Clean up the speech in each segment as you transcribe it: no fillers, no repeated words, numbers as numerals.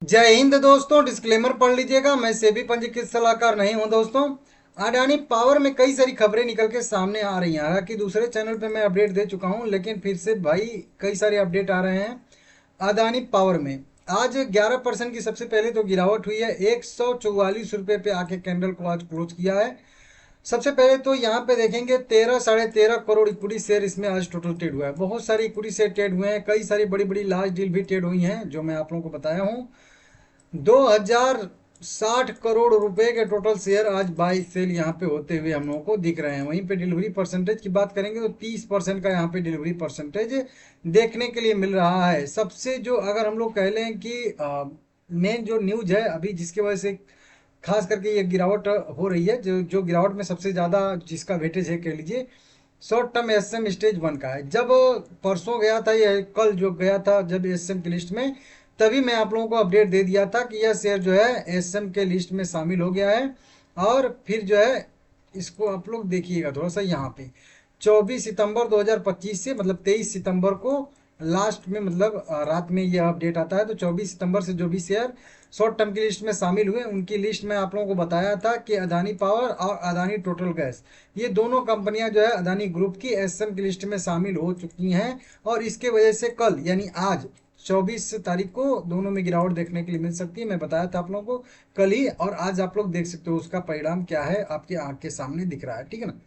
जय हिंद दोस्तों। डिस्क्लेमर पढ़ लीजिएगा, मैं सेबी पंजीकृत सलाहकार नहीं हूं दोस्तों। अडानी पावर में कई सारी खबरें निकल के सामने आ रही हैं। हालांकि दूसरे चैनल पे मैं अपडेट दे चुका हूं, लेकिन फिर से भाई कई सारे अपडेट आ रहे हैं अदानी पावर में। आज 11% की सबसे पहले तो गिरावट हुई है। 144 रुपये पे आके कैंडल को आज क्लोज किया है। सबसे पहले तो यहाँ पे देखेंगे 13 साढ़े 13 करोड़ इक्विटी शेयर इसमें आज टोटल ट्रेड हुआ है। बहुत सारी इक्विटी शेयर ट्रेड हुए हैं, कई सारी बड़ी बड़ी लार्ज डील भी ट्रेड हुई हैं जो मैं आप लोगों को बताया हूँ। 2060 करोड़ रुपए के टोटल शेयर आज बाई सेल यहाँ पे होते हुए हम लोगों को दिख रहे हैं। वहीं पे डिलीवरी परसेंटेज की बात करेंगे तो 30% का यहाँ पे डिलीवरी परसेंटेज देखने के लिए मिल रहा है। सबसे जो अगर हम लोग कह लें कि मेन जो न्यूज है अभी जिसकी वजह से खास करके ये गिरावट हो रही है, जो जो गिरावट में सबसे ज़्यादा जिसका वेटेज है कह लीजिए शॉर्ट टर्म एसएम स्टेज 1 का है। जब परसों गया था, ये कल जो गया था जब एसएम की लिस्ट में, तभी मैं आप लोगों को अपडेट दे दिया था कि यह शेयर जो है एसएम के लिस्ट में शामिल हो गया है। और फिर जो है इसको आप लोग देखिएगा थोड़ा सा यहाँ पे 24 सितंबर 2025 से मतलब 23 सितंबर को लास्ट में मतलब रात में यह अपडेट आता है। तो 24 सितंबर से जो भी शेयर शॉर्ट टर्म की लिस्ट में शामिल हुए उनकी लिस्ट में आप लोगों को बताया था कि अदानी पावर और अदानी टोटल गैस, ये दोनों कंपनियां जो है अदानी ग्रुप की एसएम की लिस्ट में शामिल हो चुकी हैं। और इसके वजह से कल यानी आज 24 तारीख को दोनों में गिरावट देखने के लिए मिल सकती है। मैं बताया था आप लोगों को कल ही, और आज आप लोग देख सकते हो उसका परिणाम क्या है, आपकी आंख के सामने दिख रहा है। ठीक है ना।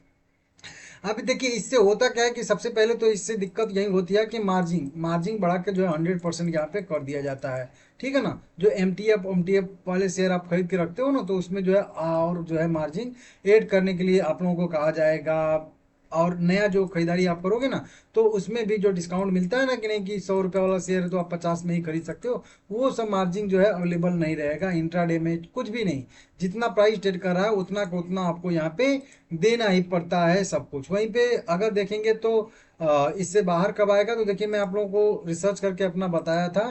अभी देखिए इससे होता क्या है कि सबसे पहले तो इससे दिक्कत यही होती है कि मार्जिन मार्जिन बढ़ा के जो है 100% यहाँ पे कर दिया जाता है। ठीक है ना। जो एम टी एफ वाले शेयर आप खरीद के रखते हो ना, तो उसमें जो है और जो है मार्जिन ऐड करने के लिए आप लोगों को कहा जाएगा। और नया जो खरीदारी आप करोगे ना, तो उसमें भी जो डिस्काउंट मिलता है ना कि नहीं कि 100 रुपये वाला शेयर है तो आप 50 में ही खरीद सकते हो, वो सब मार्जिन जो है अवेलेबल नहीं रहेगा इंट्राडे में, कुछ भी नहीं। जितना प्राइस ट्रेड कर रहा है उतना का उतना आपको यहाँ पे देना ही पड़ता है सब कुछ। वहीं पे अगर देखेंगे तो इससे बाहर कब आएगा, तो देखिए मैं आप लोगों को रिसर्च करके अपना बताया था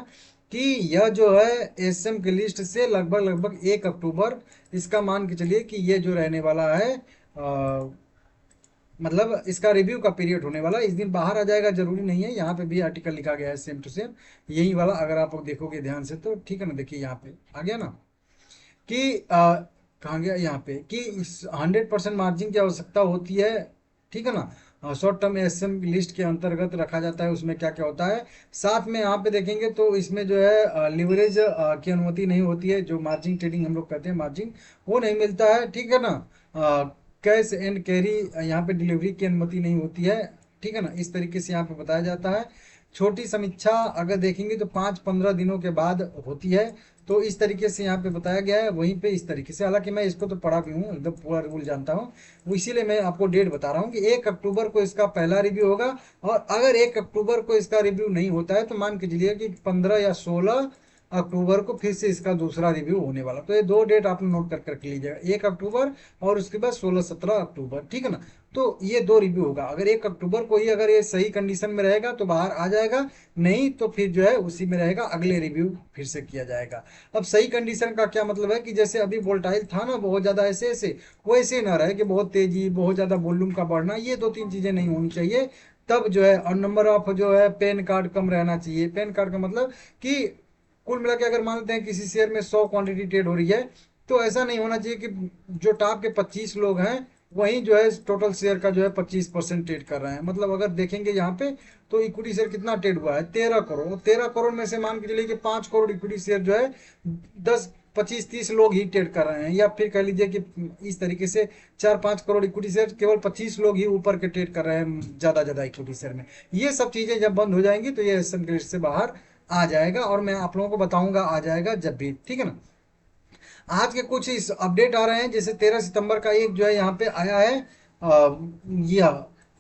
कि यह जो है एसएम की लिस्ट से लगभग लगभग 1 अक्टूबर इसका मान के चलिए कि ये जो रहने वाला है, मतलब इसका रिव्यू का पीरियड होने वाला इस दिन बाहर आ जाएगा, जरूरी नहीं है। यहाँ पे भी आर्टिकल लिखा गया है सेम टू सेम यही वाला, अगर आप लोग देखोगे ध्यान से तो। ठीक है ना। देखिए यहाँ पे आ गया ना कि कहाँ गया यहाँ पे कि 100% मार्जिन की आवश्यकता होती है। ठीक है ना। शॉर्ट टर्म एसएम लिस्ट के अंतर्गत रखा जाता है। उसमें क्या क्या होता है साथ में यहाँ पे देखेंगे तो इसमें जो है लिवरेज की अनुमति नहीं होती है। जो मार्जिन ट्रेडिंग हम लोग कहते हैं मार्जिन, वो नहीं मिलता है। ठीक है ना। कैश एंड कैरी यहाँ पे डिलीवरी की अनुमति नहीं होती है। ठीक है ना। इस तरीके से यहाँ पे बताया जाता है। छोटी समीक्षा अगर देखेंगे तो 5-15 दिनों के बाद होती है। तो इस तरीके से यहाँ पे बताया गया है। वहीं पे इस तरीके से, हालांकि मैं इसको तो पढ़ा भी हूँ, एकदम पूरा रूल जानता हूँ, वो इसीलिए मैं आपको डेट बता रहा हूँ कि 1 अक्टूबर को इसका पहला रिव्यू होगा। और अगर 1 अक्टूबर को इसका रिव्यू नहीं होता है तो मान के चलिए कि 15 या 16 अक्टूबर को फिर से इसका दूसरा रिव्यू होने वाला। तो ये दो डेट आप नोट कर लीजिएगा, 1 अक्टूबर और उसके बाद 16-17 अक्टूबर। ठीक है ना। तो ये दो रिव्यू होगा। अगर 1 अक्टूबर को ही अगर ये सही कंडीशन में रहेगा तो बाहर आ जाएगा, नहीं तो फिर जो है उसी में रहेगा, अगले रिव्यू फिर से किया जाएगा। अब सही कंडीशन का क्या मतलब है कि जैसे अभी वोल्टाइल था ना बहुत ज़्यादा ऐसे ऐसे, वैसे ना रहे कि बहुत तेजी बहुत ज़्यादा वॉल्यूम का बढ़ना, ये दो तीन चीज़ें नहीं होनी चाहिए। तब जो है, और नंबर ऑफ जो है पेन कार्ड कम रहना चाहिए। पेन कार्ड का मतलब कि कुल मिला के अगर मान लेते हैं किसी शेयर में 100 क्वांटिटी ट्रेड हो रही है, तो ऐसा नहीं होना चाहिए कि जो टॉप के 25 लोग हैं वहीं जो है टोटल शेयर का जो है 25% ट्रेड कर रहे हैं। मतलब अगर देखेंगे यहाँ पे तो इक्विटी शेयर कितना ट्रेड हुआ है, 13 करोड़। 13 करोड़ में से मान के चलिए कि 5 करोड़ इक्विटी शेयर जो है 10-25-30 लोग ही ट्रेड कर रहे हैं, या फिर कह लीजिए कि इस तरीके से 4-5 करोड़ इक्विटी शेयर केवल 25 लोग ही ऊपर के ट्रेड कर रहे हैं ज्यादा इक्विटी शेयर में। ये सब चीजें जब बंद हो जाएंगी तो ये एसएम की लिस्ट से बाहर आ जाएगा, और मैं आप लोगों को बताऊंगा आ जाएगा जब भी। ठीक है ना। आज के कुछ इस अपडेट आ रहे हैं, जैसे 13 सितंबर का एक जो है यहाँ पे आया है, यह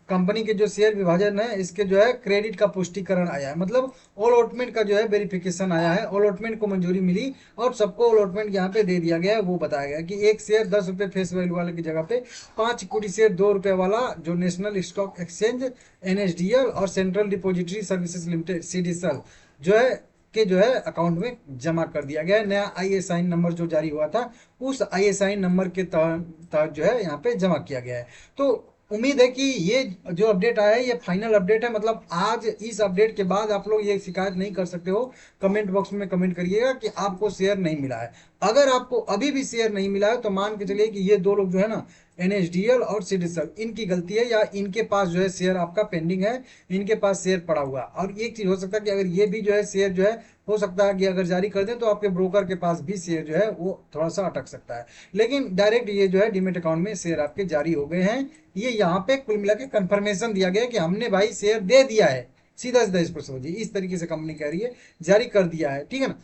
कंपनी के जो शेयर विभाजन है इसके जो है क्रेडिट का पुष्टिकरण आया है। मतलब अलॉटमेंट का जो है वेरिफिकेशन आया है, अलॉटमेंट को मंजूरी मिली और सबको अलॉटमेंट यहाँ पे दे दिया गया है। वो बताया गया कि एक शेयर 10 रुपये फेस वैल्यू वाले की जगह पे 5 इक्विटी शेयर 2 रुपये वाला जो नेशनल स्टॉक एक्सचेंज एनएसडीएल और central depository services limited CDSL जो है के जो है अकाउंट में जमा कर दिया गया है। नया आईएसआईएन नंबर जो जारी हुआ था उस आईएसआईएन नंबर के तहत जो है यहाँ पे जमा किया गया है। तो उम्मीद है कि ये जो अपडेट आया है ये फाइनल अपडेट है, मतलब आज इस अपडेट के बाद आप लोग ये शिकायत नहीं कर सकते हो। कमेंट बॉक्स में कमेंट करिएगा कि आपको शेयर नहीं मिला है। अगर आपको अभी भी शेयर नहीं मिला है तो मान के चलिए कि ये दो लोग जो है ना, एनएसडीएल और सीडीएसएल, इनकी गलती है, या इनके पास जो है शेयर आपका पेंडिंग है, इनके पास शेयर पड़ा हुआ है। और एक चीज हो सकता है कि अगर ये भी जो है शेयर जो है, हो सकता है कि अगर जारी कर दें तो आपके ब्रोकर के पास भी शेयर जो है वो थोड़ा सा अटक सकता है। लेकिन डायरेक्ट ये जो है डीमेट अकाउंट में शेयर आपके जारी हो गए हैं। ये यहाँ पे कुल मिला के कंफर्मेशन दिया गया है कि हमने भाई शेयर दे दिया है, सीधा सीधा इसको समझिए, इस तरीके से कंपनी कह रही है, जारी कर दिया है, ठीक है ना।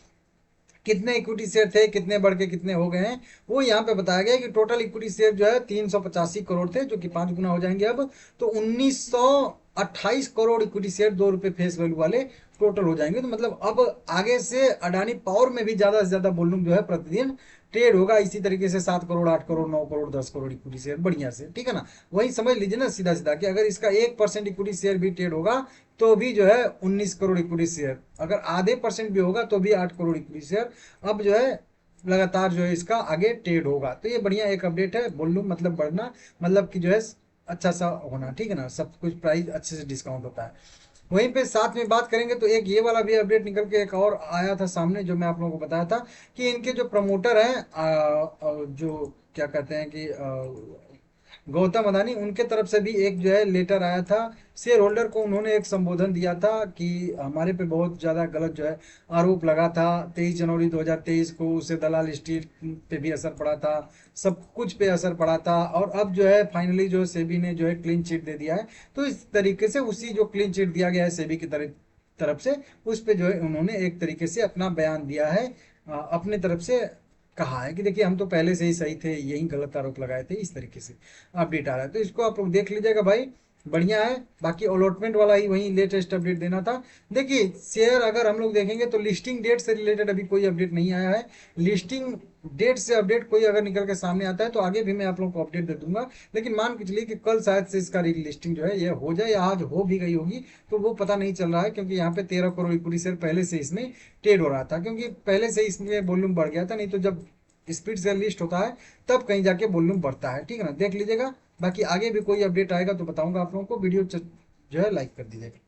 कितने इक्विटी शेयर थे, कितने बढ़ के कितने हो गए हैं, वो यहाँ पे बताया गया कि टोटल इक्विटी शेयर जो है 385 करोड़ थे, जो कि 5 गुना हो जाएंगे अब, तो 1928 crore equity share, ₹2 face value वाले टोटल हो जाएंगे। तो मतलब अब आगे से अडानी पावर में भी ज्यादा से ज्यादा वॉल्यूम जो है प्रतिदिन ट्रेड होगा, इसी तरीके से 7 करोड़, 8 करोड़, 9 करोड़, 10 करोड़ इक्विटी शेयर बढ़िया से, ठीक है ना। वही समझ लीजिए ना सीधा सीधा कि अगर इसका 1% इक्विटी शेयर भी ट्रेड होगा तो भी जो है 19 करोड़ इक्विटी शेयर, अगर आधे % भी होगा तो भी 8 करोड़ इक्विटी शेयर अब जो है लगातार जो है इसका आगे ट्रेड होगा। तो ये बढ़िया एक अपडेट है, वॉल्यूम मतलब बढ़ना, मतलब कि जो है अच्छा सा होना, ठीक है ना, सब कुछ प्राइस अच्छे से डिस्काउंट होता है। वहीं पे साथ में बात करेंगे तो एक ये वाला भी अपडेट निकल के एक और आया था सामने, जो मैं आप लोगों को बताया था कि इनके जो प्रमोटर हैं, जो क्या कहते हैं कि गौतम अदानी, उनके तरफ से भी एक जो है लेटर आया था। शेयर होल्डर को उन्होंने एक संबोधन दिया था कि हमारे पे बहुत ज़्यादा गलत जो है आरोप लगा था। 23 जनवरी 2023 को उसे दलाल स्टील पे भी असर पड़ा था, सब कुछ पे असर पड़ा था, और अब जो है फाइनली जो सेबी ने जो है क्लीन चिट दे दिया है। तो इस तरीके से उसी जो क्लीन चिट दिया गया है सेबी की तरफ से, उस पे जो है उन्होंने एक तरीके से अपना बयान दिया है, अपने तरफ से कहा है कि देखिए हम तो पहले से ही सही थे, यही गलत आरोप लगाए थे, इस तरीके से अपडेट आ रहा है। तो इसको आप लोग देख लीजिएगा भाई, बढ़िया है। बाकी अलॉटमेंट वाला ही वही लेटेस्ट अपडेट देना था। देखिए शेयर अगर हम लोग देखेंगे तो लिस्टिंग डेट से रिलेटेड अभी कोई अपडेट नहीं आया है। लिस्टिंग डेट से अपडेट कोई अगर निकल के सामने आता है तो आगे भी मैं आप लोग को अपडेट दे दूंगा। लेकिन मान के चलिए कि कल शायद से इसका लिस्टिंग जो है ये हो जाए, या आज हो भी गई होगी, तो वो पता नहीं चल रहा है, क्योंकि यहाँ पे 13 करोड़ इक्विटी शेयर पहले से इसमें ट्रेड हो रहा था, क्योंकि पहले से इसमें वॉल्यूम बढ़ गया था। नहीं तो जब स्पीड से लिस्ट होता है तब कहीं जाके वॉल्यूम बढ़ता है, ठीक है ना, देख लीजिएगा। बाकी आगे भी कोई अपडेट आएगा तो बताऊंगा आप लोगों को। वीडियो जो है लाइक कर दीजिएगा।